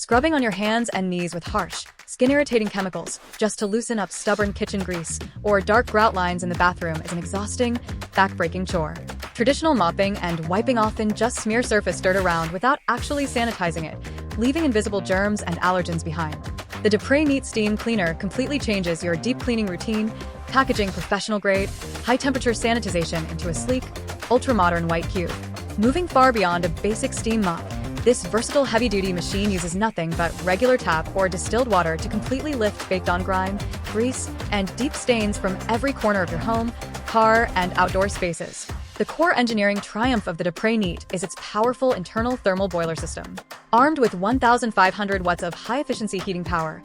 Scrubbing on your hands and knees with harsh, skin-irritating chemicals just to loosen up stubborn kitchen grease or dark grout lines in the bathroom is an exhausting, back-breaking chore. Traditional mopping and wiping often just smear surface dirt around without actually sanitizing it, leaving invisible germs and allergens behind. The Dupray Neat Steam Cleaner completely changes your deep cleaning routine, packaging professional-grade, high-temperature sanitization into a sleek, ultra-modern white cube. Moving far beyond a basic steam mop, this versatile heavy-duty machine uses nothing but regular tap or distilled water to completely lift baked-on grime, grease, and deep stains from every corner of your home, car, and outdoor spaces. The core engineering triumph of the Dupray Neat is its powerful internal thermal boiler system. Armed with 1,500 watts of high-efficiency heating power,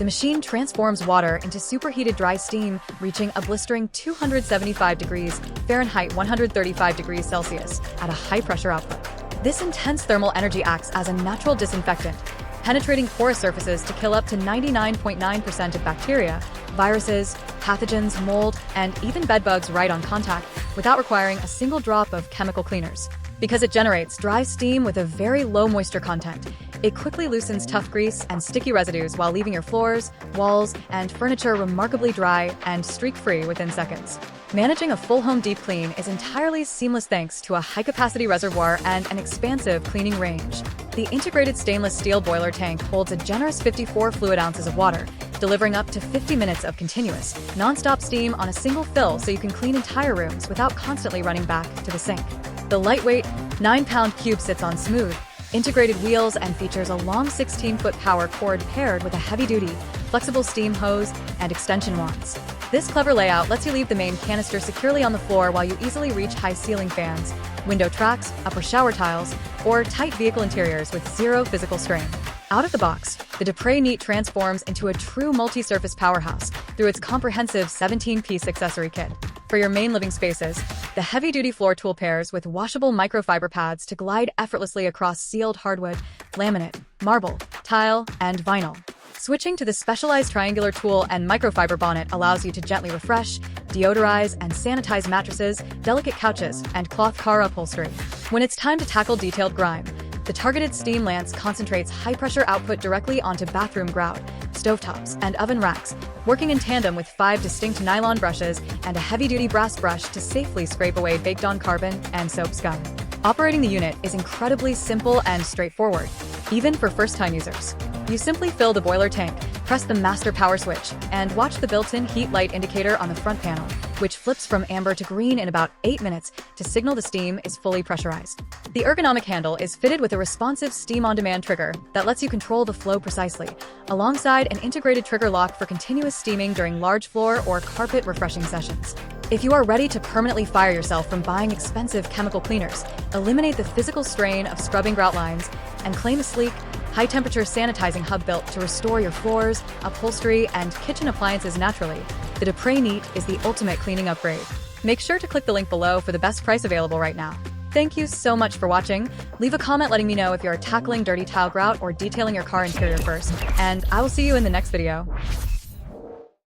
the machine transforms water into superheated dry steam, reaching a blistering 275 degrees Fahrenheit 135 degrees Celsius at a high-pressure output. This intense thermal energy acts as a natural disinfectant, penetrating porous surfaces to kill up to 99.9% of bacteria, viruses, pathogens, mold, and even bedbugs right on contact without requiring a single drop of chemical cleaners. Because it generates dry steam with a very low moisture content, it quickly loosens tough grease and sticky residues while leaving your floors, walls, and furniture remarkably dry and streak-free within seconds. Managing a full home deep clean is entirely seamless thanks to a high-capacity reservoir and an expansive cleaning range. The integrated stainless steel boiler tank holds a generous 54 fluid ounces of water, delivering up to 50 minutes of continuous, non-stop steam on a single fill so you can clean entire rooms without constantly running back to the sink. The lightweight, 9-pound cube sits on smooth, integrated wheels and features a long 16-foot power cord paired with a heavy-duty, flexible steam hose and extension wands. This clever layout lets you leave the main canister securely on the floor while you easily reach high ceiling fans, window tracks, upper shower tiles, or tight vehicle interiors with zero physical strain. Out of the box, the Dupray Neat transforms into a true multi-surface powerhouse through its comprehensive 17-piece accessory kit. For your main living spaces, the heavy-duty floor tool pairs with washable microfiber pads to glide effortlessly across sealed hardwood, laminate, marble, tile, and vinyl. Switching to the specialized triangular tool and microfiber bonnet allows you to gently refresh, deodorize, and sanitize mattresses, delicate couches, and cloth car upholstery. When it's time to tackle detailed grime, the targeted steam lance concentrates high-pressure output directly onto bathroom grout, stovetops, and oven racks, working in tandem with 5 distinct nylon brushes and a heavy-duty brass brush to safely scrape away baked-on carbon and soap scum. Operating the unit is incredibly simple and straightforward, even for first-time users. You simply fill the boiler tank, press the master power switch, and watch the built-in heat light indicator on the front panel, which flips from amber to green in about 8 minutes to signal the steam is fully pressurized. The ergonomic handle is fitted with a responsive steam-on-demand trigger that lets you control the flow precisely, alongside an integrated trigger lock for continuous steaming during large floor or carpet refreshing sessions. If you are ready to permanently fire yourself from buying expensive chemical cleaners, eliminate the physical strain of scrubbing grout lines, and claim a sleek, high-temperature sanitizing hub built to restore your floors, upholstery, and kitchen appliances naturally, the Dupray Neat is the ultimate cleaning upgrade. Make sure to click the link below for the best price available right now. Thank you so much for watching. Leave a comment letting me know if you're tackling dirty tile grout or detailing your car interior first, and I will see you in the next video.